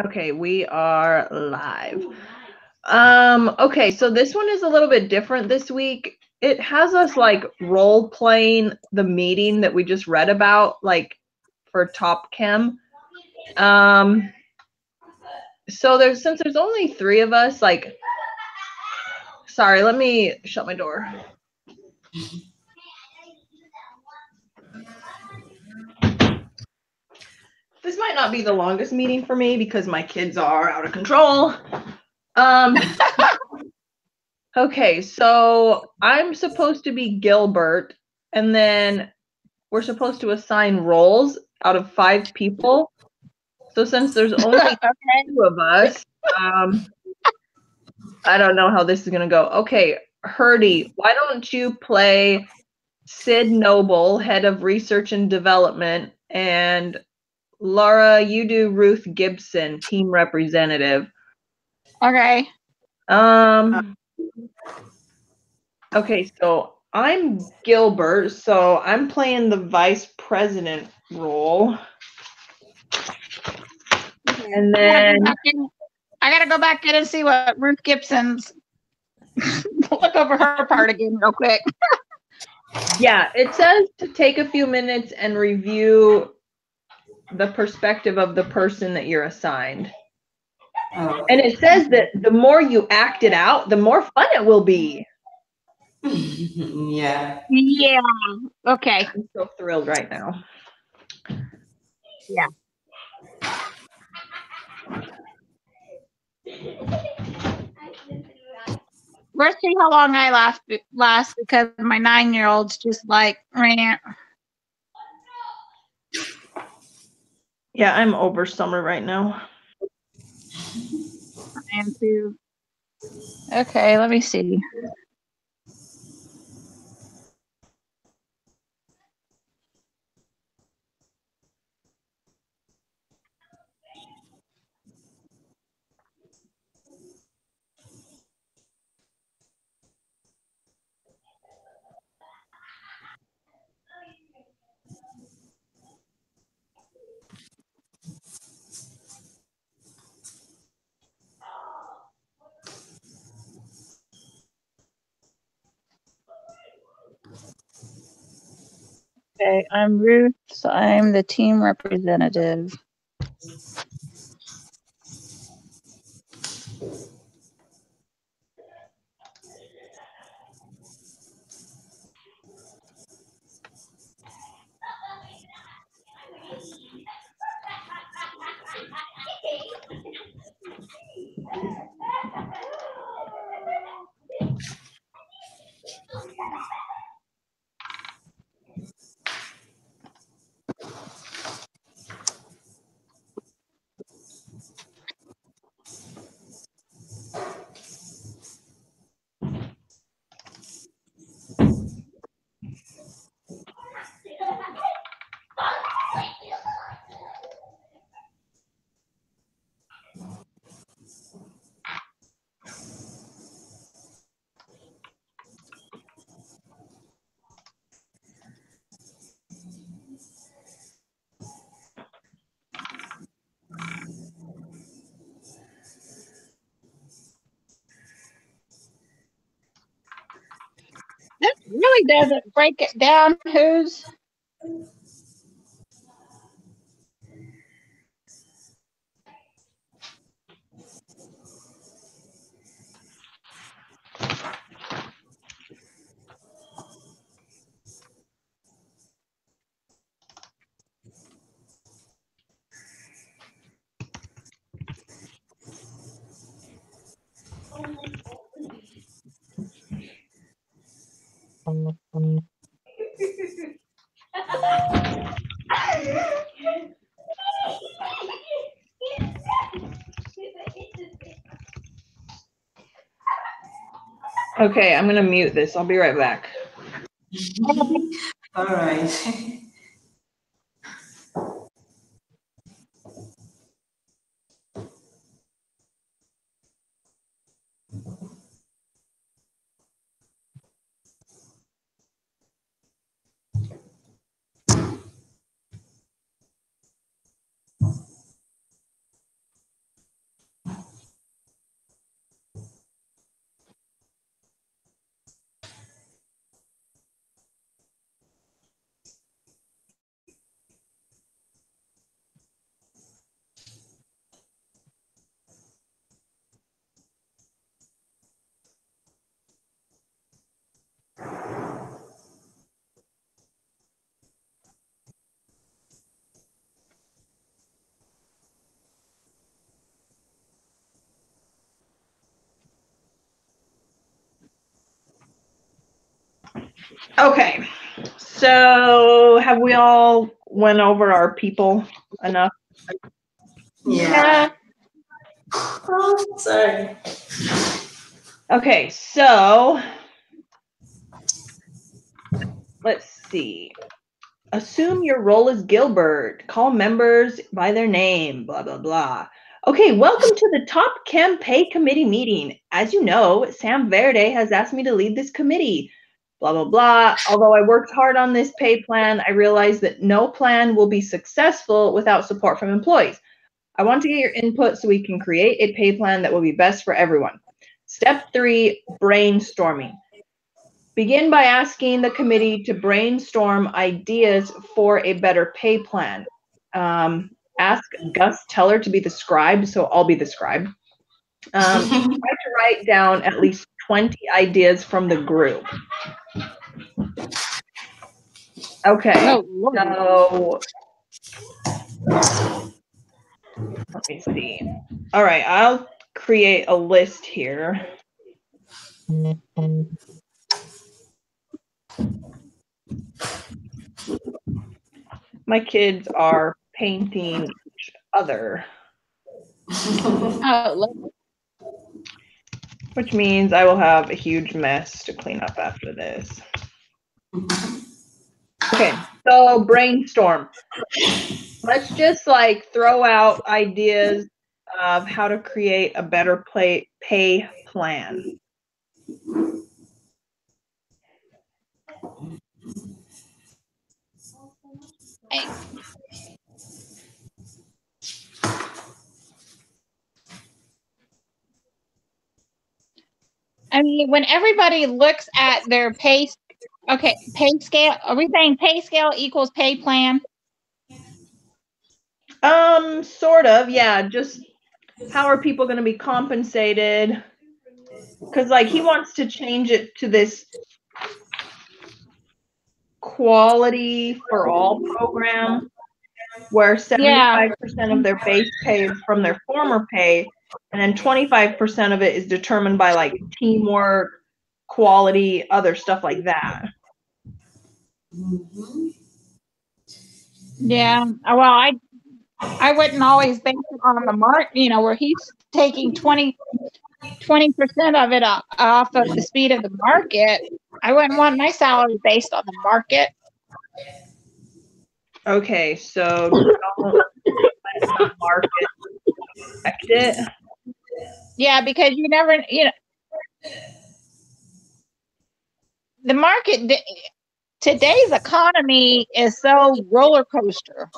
Okay, we are live. Okay, so this one is a little bit different this week. It has us like role playing the meeting that we just read about, like for Top Chem. So since there's only 3 of us, like, sorry, let me shut my door. This might not be the longest meeting for me because my kids are out of control. Okay, so I'm supposed to be Gilbert, and then we're supposed to assign roles out of 5 people. So since there's only 2 of us, I don't know how this is gonna go. Okay, Herdy, why don't you play Sid Noble, head of research and development, and Laura, you do Ruth Gibson, team representative. Okay. Okay, so I'm Gilbert, so I'm playing the vice president role. And then I gotta go back in and see what Ruth Gibson's look over her part again real quick. Yeah, it says to take a few minutes and review the perspective of the person that you're assigned. Oh. And it says that the more you act it out, the more fun it will be. Yeah. Yeah. Okay. I'm so thrilled right now. Yeah. Let's see how long I last because my 9-year-old's just like rant. Yeah, I'm over summer right now. I am too. Okay, let me see. Okay, I'm Ruth. So I'm the team representative. This really doesn't break it down who's. Okay, I'm gonna mute this. I'll be right back. All right. Okay. So have we all went over our people enough? Yeah. Oh, sorry. Okay, so let's see. Assume your role is Gilbert. Call members by their name, blah, blah, blah. Okay, welcome to the Top Chem Pay Committee meeting. As you know, Sam Verde has asked me to lead this committee, blah, blah, blah. Although I worked hard on this pay plan, I realized that no plan will be successful without support from employees. I want to get your input so we can create a pay plan that will be best for everyone. Step 3, brainstorming. Begin by asking the committee to brainstorm ideas for a better pay plan. Ask Gus Teller to be the scribe, so I'll be the scribe. Try to write down at least 20 ideas from the group. Okay, so let me see. All right, I'll create a list here. My kids are painting each other. Which means I will have a huge mess to clean up after this. Okay, so brainstorm. Let's just like throw out ideas of how to create a better pay plan. I mean, when everybody looks at their pay scale, are we saying pay scale equals pay plan? Sort of, yeah. Just how are people going to be compensated? Because like he wants to change it to this quality for all program where 75% of their base pay is from their former pay, and then 25% of it is determined by like teamwork, quality, other stuff like that. Yeah. Well, I wouldn't always base it on the mark, where he's taking 20% of it off of the speed of the market. I wouldn't want my salary based on the market. Okay, so don't let the market affect it. Yeah, because you never, the market, today's economy is so roller coaster.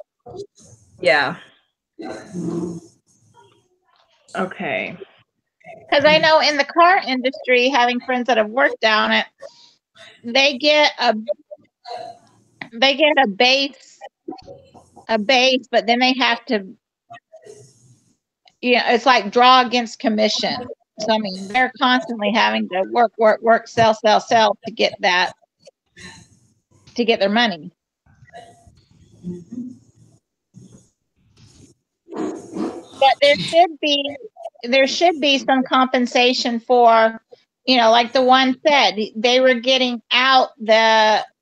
Yeah. Okay. Because I know in the car industry, having friends that have worked down it, they get a base, but then they have to, it's like draw against commission. So I mean, they're constantly having to work, sell to get their money. But there should be some compensation for, like the one said, they were getting out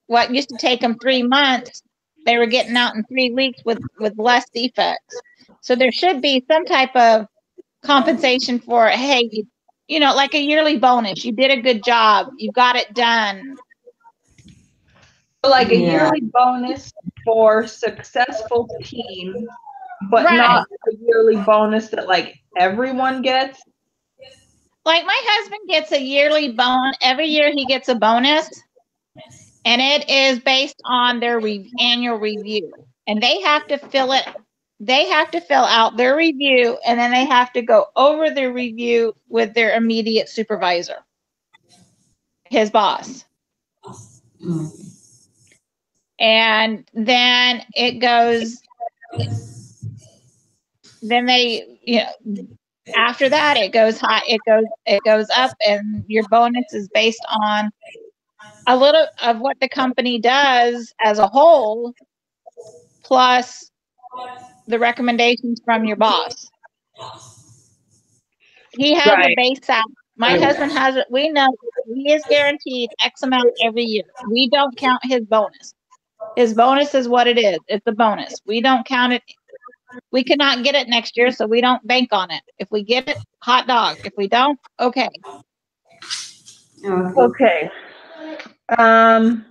what used to take them 3 months, they were getting out in 3 weeks with less defects. So there should be some type of compensation for, hey, like a yearly bonus. You did a good job. You got it done. Like a yearly bonus for successful team, but not a yearly bonus that like everyone gets. Like my husband gets a yearly bonus. Every year he gets a bonus, and it is based on their annual review. And they have to fill it. They have to fill out their review, and then they have to go over their review with their immediate supervisor, his boss. And then it goes, then they, after that it goes high, it goes up, and your bonus is based on a little of what the company does as a whole, plus the recommendations from your boss. He has a base salary My husband has it. We know he is guaranteed X amount every year. We don't count his bonus. His bonus is what it is. It's a bonus. We don't count it. We cannot get it next year, so we don't bank on it. If we get it, hot dog. If we don't, okay. Okay. Oh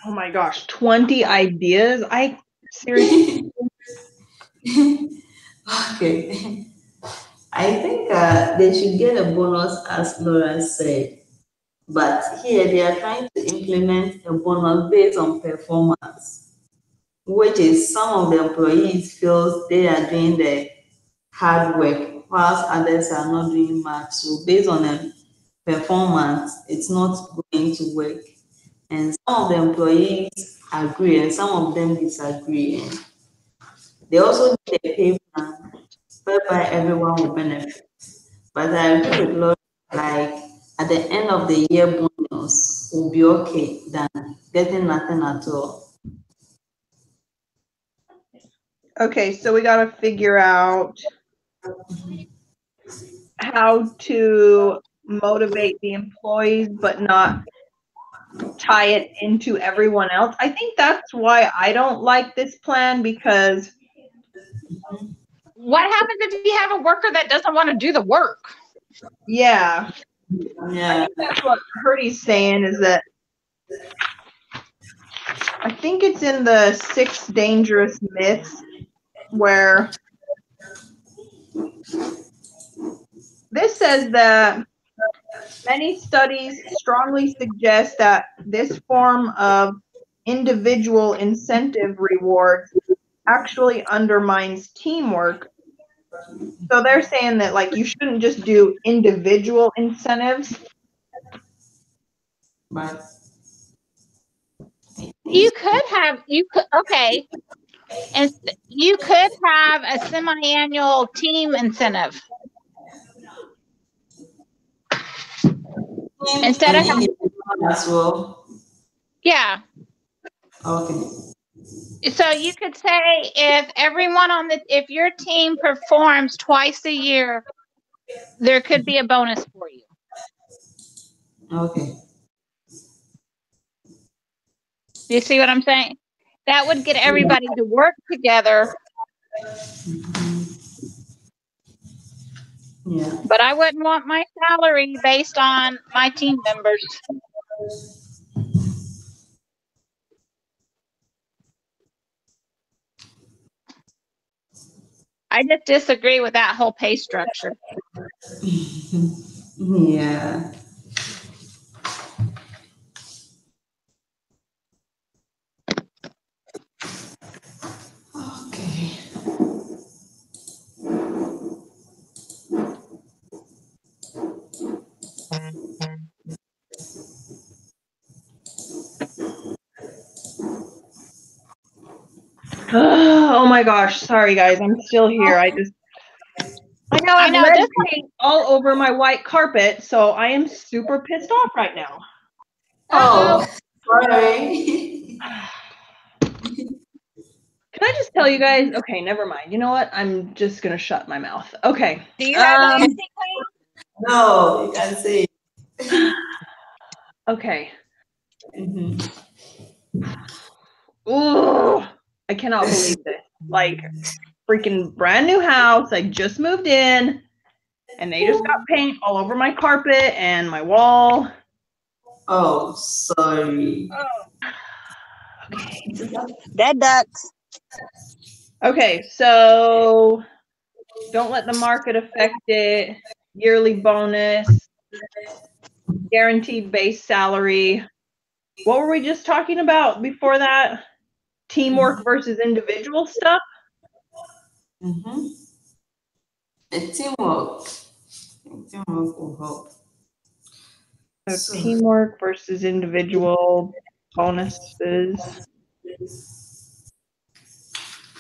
my gosh, 20 ideas. I seriously. Okay. I think they should get a bonus, as Laura said. But here they are trying to implement a bonus based on performance, which is some of the employees feel they are doing the hard work, whilst others are not doing much. So based on the performance, it's not going to work. And some of the employees agree and some of them disagree. And they also need a pay plan whereby everyone will benefit. But I agree with Laura, like at the end of the year bonus will be okay than getting nothing at all. Okay, so we got to figure out how to motivate the employees but not tie it into everyone else. I think that's why I don't like this plan, because What happens if you have a worker that doesn't want to do the work? yeah, I Yeah. think that's what Herdy's saying, is that I think it's in the 6 dangerous myths where this says that many studies strongly suggest that this form of individual incentive rewards actually undermines teamwork. So they're saying that, like, you shouldn't just do individual incentives. But You could, okay. And you could have a semi-annual team incentive. Instead of having, as well. yeah. Okay. So you could say if your team performs twice a year, there could be a bonus for you. Okay. You see what I'm saying? That would get everybody to work together. Yeah. But I wouldn't want my salary based on my team members. I just disagree with that whole pay structure. Yeah. Okay. Oh my gosh, sorry guys, I'm still here. I now have know, lead this paint all over my white carpet, so I am super pissed off right now. Oh, sorry. Can I just tell you guys? Okay, never mind. You know what? I'm just gonna shut my mouth. Okay. Do you have anything, Queen? No, you can say. Okay. Mm-hmm. Ooh, I cannot believe this. Like, freaking brand new house. I just moved in, and they just got paint all over my carpet and my wall. Oh, sorry. Okay. Dead ducks. Okay, so don't let the market affect it. Yearly bonus, guaranteed base salary. What were we just talking about before that? Teamwork versus individual stuff? Mm-hmm. Teamwork. Teamwork will help. So teamwork versus individual bonuses.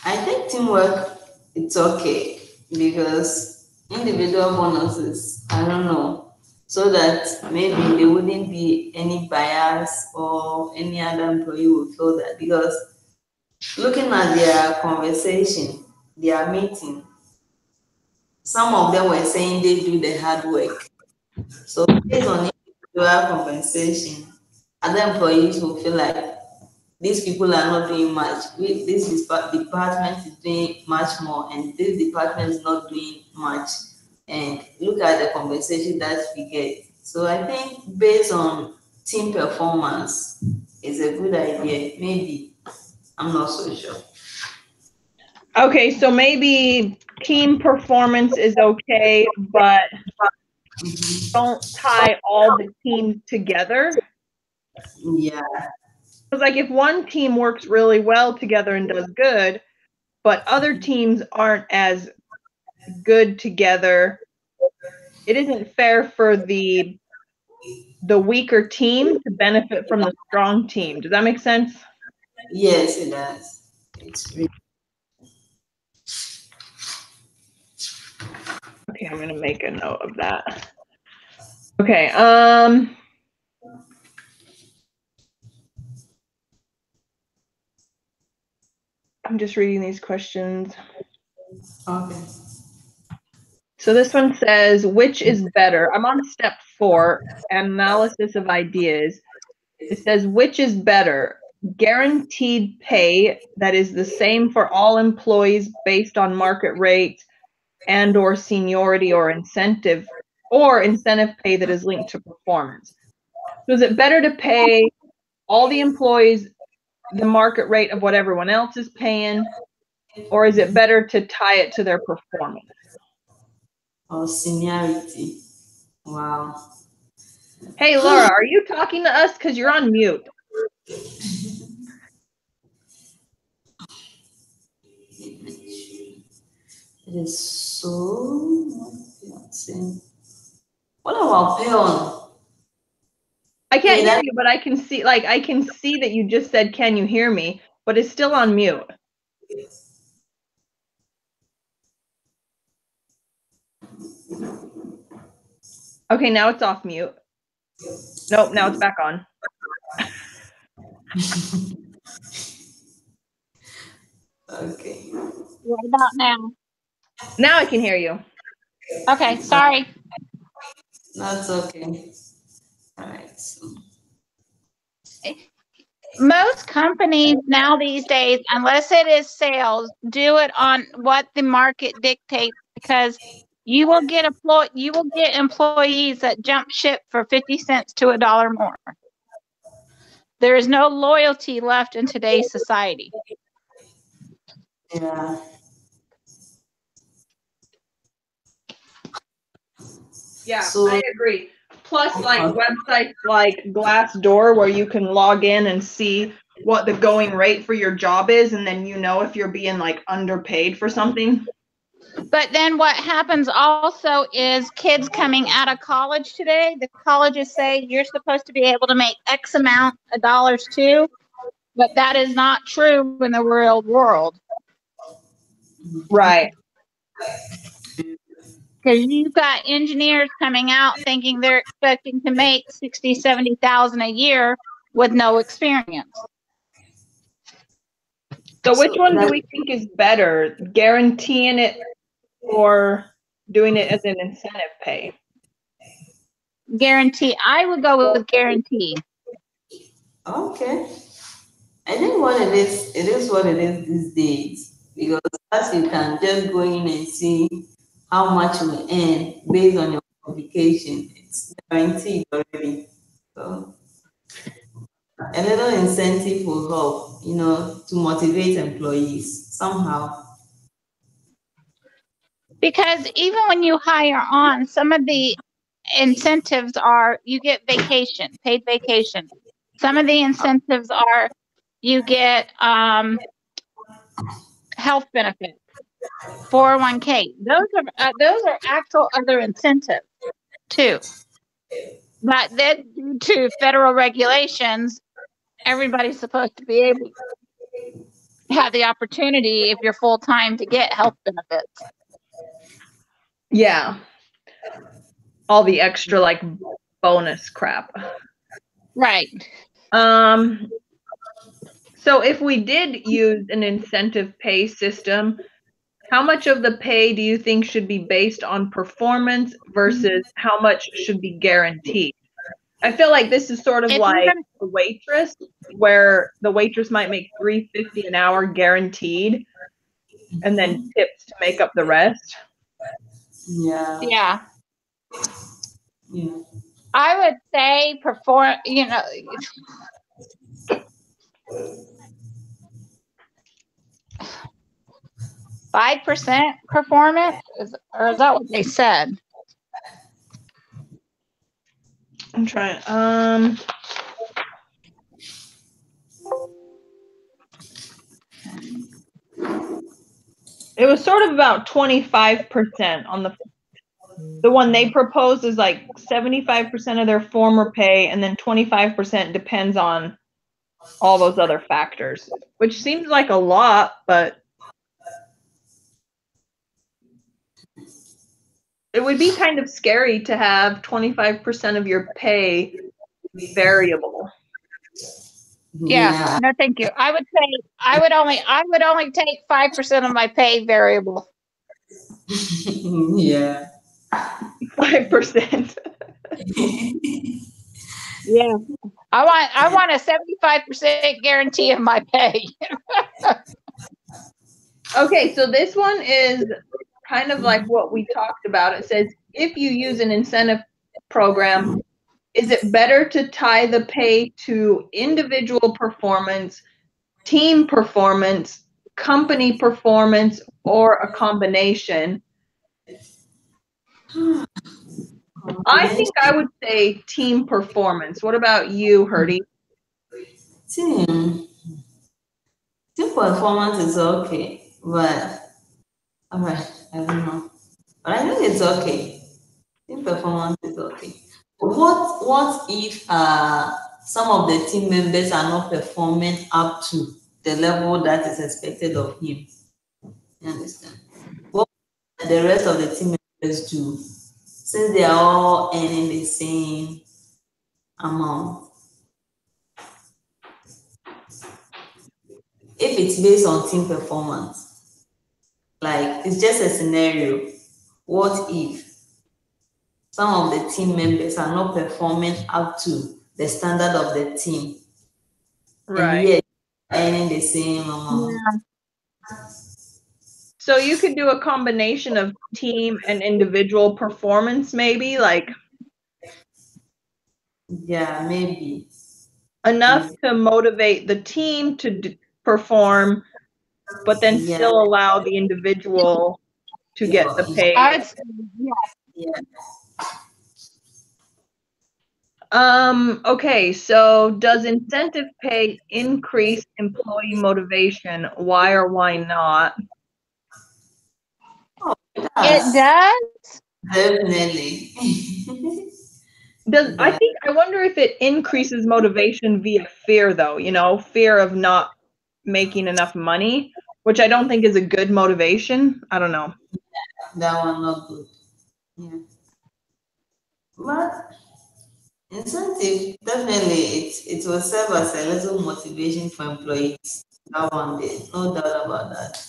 I think teamwork, it's okay because individual bonuses, I don't know, so that maybe there wouldn't be any bias or any other employee will feel that, because looking at their conversation, their meeting, some of them were saying they do the hard work. So based on individual compensation, other employees will feel like these people are not doing much. Department is doing much more, and this department is not doing much. And look at the compensation that we get. So I think based on team performance is a good idea. Maybe, I'm not so sure. Okay, so maybe team performance is okay, but don't tie all the teams together. Yeah. Because like if one team works really well together and does good, but other teams aren't as good together, it isn't fair for the weaker team to benefit from the strong team. Does that make sense? Yes, it does. It's really. Okay, I'm gonna make a note of that. Okay, I'm just reading these questions. Okay. So this one says, which is better? I'm on step 4, analysis of ideas. It says, which is better? Guaranteed pay that is the same for all employees based on market rates and or seniority or incentive pay that is linked to performance. So is it better to pay all the employees the market rate of what everyone else is paying, or is it better to tie it to their performance? Or seniority. Wow. Hey, Laura, are you talking to us? Because you're on mute. It is so. What about Peon? I can't hear you, but I can see that you just said, can you hear me? But it's still on mute. Okay, now it's off mute. Nope, now it's back on. Okay. What about now? Now I can hear you. Okay, sorry. That's okay. All right. So. Most companies now these days, unless it is sales, do it on what the market dictates, because you will get employees that jump ship for 50 cents to $1 more. There is no loyalty left in today's society. Yeah. Yeah, So, I agree. Plus, like websites like Glassdoor, where you can log in and see what the going rate for your job is, and then you know if you're being like underpaid for something. But then what happens also is kids coming out of college today, the colleges say you're supposed to be able to make X amount of dollars too, but that is not true in the real world. Right. Because you've got engineers coming out thinking they're expecting to make 60, 70,000 a year with no experience. So which one do we think is better, guaranteeing it or doing it as an incentive pay? Guarantee. I would go with guarantee. Okay. I think what it is what it is these days. Because as you can just go in and see how much you earn based on your qualification. It's guaranteed already. So a little incentive will help, to motivate employees somehow. Because even when you hire on, some of the incentives are you get vacation, paid vacation. Some of the incentives are you get health benefits, 401k. Those are actual other incentives too. But then due to federal regulations, everybody's supposed to be able to have the opportunity, if you're full time, to get health benefits. Yeah. All the extra like bonus crap. Right. So if we did use an incentive pay system, How much of the pay do you think should be based on performance versus how much should be guaranteed? I feel like this is sort of like a waitress, where the waitress might make $3.50 an hour guaranteed, and then tips to make up the rest. Yeah. Yeah. Yeah. I would say 5% performance, or is that what they said? I'm trying. It was sort of about 25% on the one they proposed is like 75% of their former pay, and then 25% depends on all those other factors, which seems like a lot, but it would be kind of scary to have 25% of your pay variable. Yeah. No, thank you. I would say I would only take 5% of my pay variable. Yeah. 5%. Yeah. I want a 75% guarantee of my pay. Okay, so this one is kind of like what we talked about. It says, if you use an incentive program, is it better to tie the pay to individual performance, team performance, company performance, or a combination? I think I would say team performance. What about you, Herdy? Team performance is okay, but all right, I don't know. But I think it's okay. Team performance is okay. What if some of the team members are not performing up to the level that is expected of him? You understand? What the rest of the team members do, since they are all earning the same amount? If it's based on team performance, like it's just a scenario. What if some of the team members are not performing up to the standard of the team? Right. And yet earning the same amount. Yeah. So you could do a combination of team and individual performance, maybe, like Yeah, maybe. enough to motivate the team to perform, but then Yeah. still allow the individual to get the pay. Yeah. Okay, so does incentive pay increase employee motivation? Why or why not? It does. Definitely. I wonder if it increases motivation via fear, though, fear of not making enough money, which I don't think is a good motivation. I don't know. That one not good. Yeah. But incentive, definitely it will serve as a little motivation for employees. That one day, no doubt about that.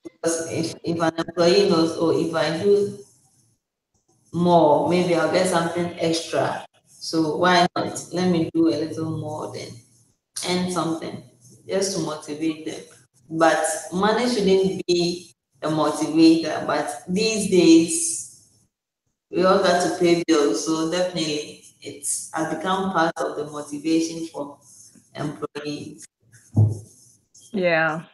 Because if an employee knows, oh, if I do more, maybe I'll get something extra. So why not? Let me do a little more then and something just to motivate them. But money shouldn't be a motivator. But these days, we all got to pay bills. So definitely, it has become part of the motivation for employees. Yeah.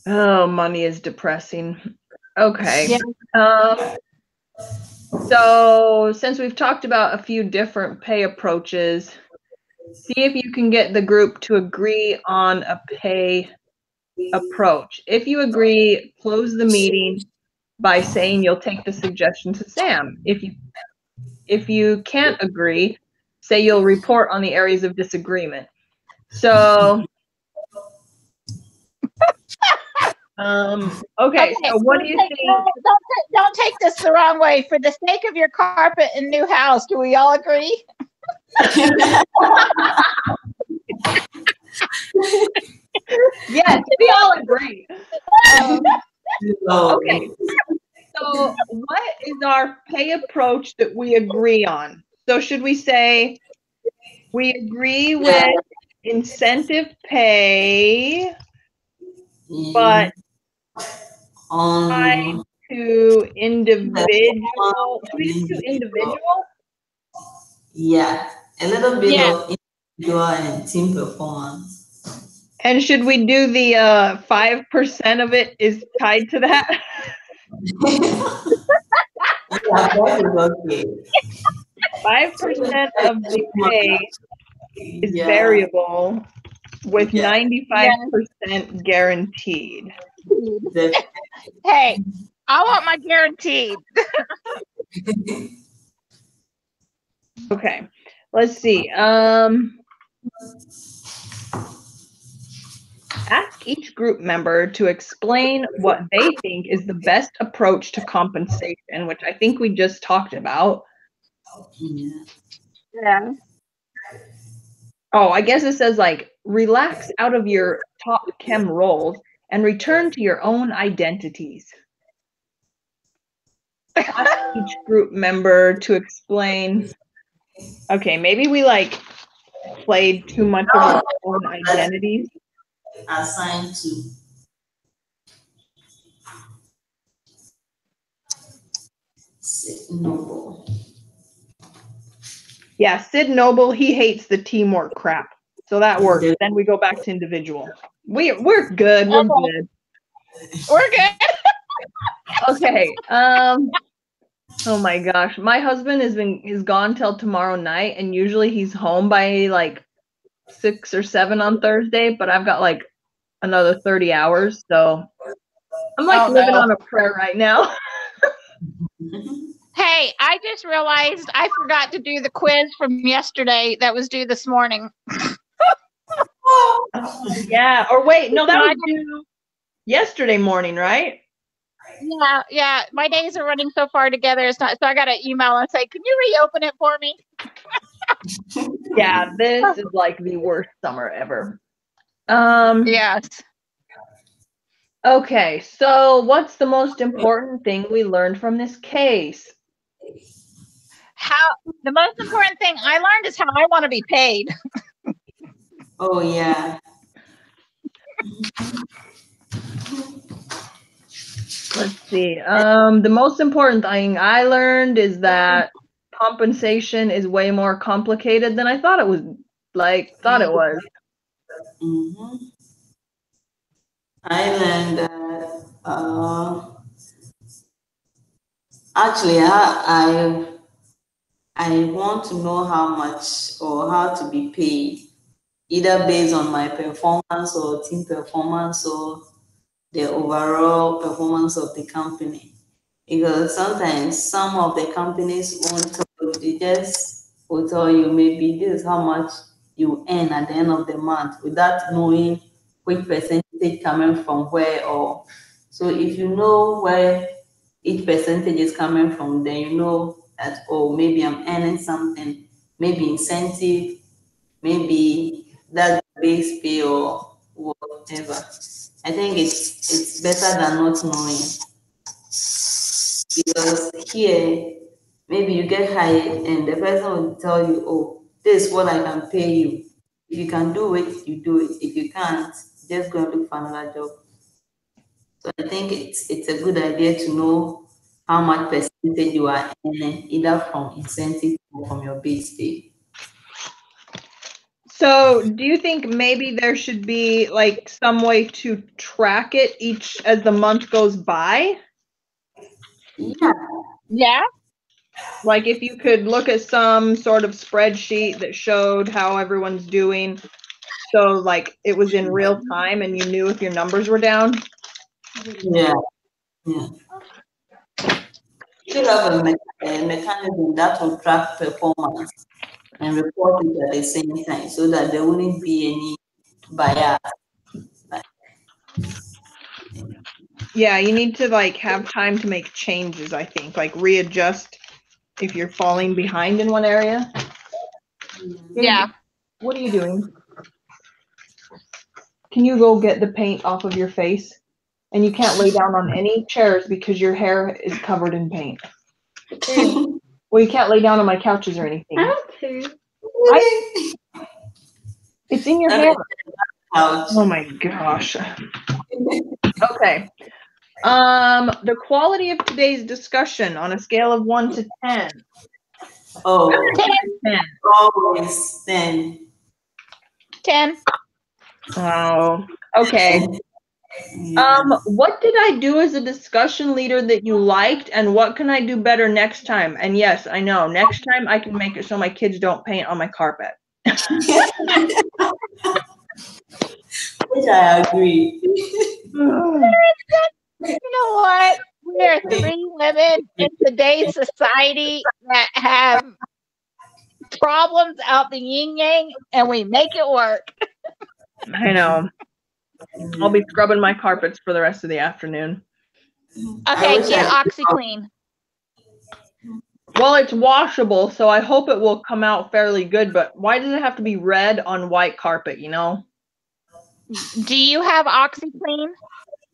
Oh, money is depressing. Okay. Yeah. So since we've talked about a few different pay approaches, see if you can get the group to agree on a pay approach. If you agree, close the meeting by saying you'll take the suggestion to Sam. If you can't agree, say you'll report on the areas of disagreement. So okay, so what do you think? Don't take this the wrong way. For the sake of your carpet and new house, do we all agree? Yes, we all agree. No. Okay, so what is our pay approach that we agree on? So should we say we agree with incentive pay, but tied On to the individual? Should we just do individual? yeah, a little bit Yeah. of individual and team performance. And should we do the 5% of it is tied to that? Yeah, that is okay. 5% of the pay is Yeah, variable with yeah, 95% guaranteed. the, Hey, I want my guaranteed. Okay, let's see. Ask each group member to explain what they think is the best approach to compensation, which I think we just talked about. yeah. Yeah. Oh, I guess it says like relax out of your top chem roles and return to your own identities. Ask each group member to explain. Okay, maybe we like played too much of our own identities. Assigned to. No. Yeah, Sid Noble, he hates the teamwork crap. So that works. The- Then we go back to individual. We're good. We're Okay. good. We're good. Okay. Oh my gosh. My husband is gone till tomorrow night, and usually he's home by like 6 or 7 on Thursday, but I've got like another 30 hours, so I'm like Oh, living no. on a prayer right now. Hey, I just realized I forgot to do the quiz from yesterday that was due this morning. Yeah. Or wait, no, that No, I was due yesterday morning, right? Yeah. My days are running so far together. It's not. So I got to email and say, "Can you reopen it for me?" Yeah, this is like the worst summer ever. Yes. Okay, so what's the most important thing we learned from this case? How the most important thing I learned is how I want to be paid. Oh yeah. Let's see. The most important thing I learned is that compensation is way more complicated than I thought it was. Thought it was. Mm-hmm. I learned that actually I want to know how much or how to be paid, either based on my performance or team performance or the overall performance of the company. Because sometimes some of the companies won't tell you, they just will tell you maybe this is how much you earn at the end of the month without knowing which percentage coming from where. Or so if you know where each percentage is coming from, then you know that, oh, maybe I'm earning something, maybe incentive, maybe that's base pay or whatever. I think it's better than not knowing, because here maybe you get hired and the person will tell you, oh, this is what I can pay you. If you can do it, you do it. If you can't, just go and look for another job. So I think it's a good idea to know how much percentage you are earning, either from incentive or from your base pay. So, do you think maybe there should be like some way to track it each as the month goes by? Yeah, Yeah. Like if you could look at some sort of spreadsheet that showed how everyone's doing, so like it was in real time and you knew if your numbers were down. yeah, yeah. Should have a mechanism that will track performance and report it at the same time so that there wouldn't be any bias. Yeah, you need to like have time to make changes, I think, like readjust if you're falling behind in one area. Yeah. What are you doing? can you go get the paint off of your face? And you can't lay down on any chairs because your hair is covered in paint. Well, you can't lay down on my couches or anything. It's in your hair. Oh my gosh. Okay. The quality of today's discussion on a scale of 1 to 10. Oh, 10. always 10. 10. Oh, okay. What did I do as a discussion leader that you liked, and what can I do better next time? And yes, I know, next time I can make it so my kids don't paint on my carpet. Which I agree. You know what? We are 3 women in today's society that have problems out the yin yang, and we make it work. I know. I'll be scrubbing my carpets for the rest of the afternoon. Okay, get OxyClean. Well, it's washable, so I hope it will come out fairly good, but why does it have to be red on white carpet, you know? Do you have OxyClean?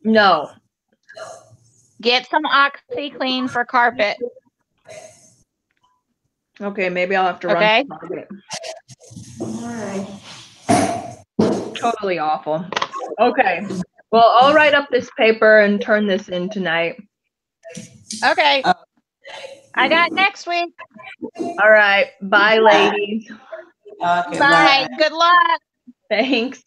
No. Get some OxyClean for carpet. Okay, maybe I'll have to run. Okay. Totally awful. Okay. Well, I'll write up this paper and turn this in tonight. Okay. I got next week. All right. Bye, ladies. Okay, Bye. Good luck. Thanks.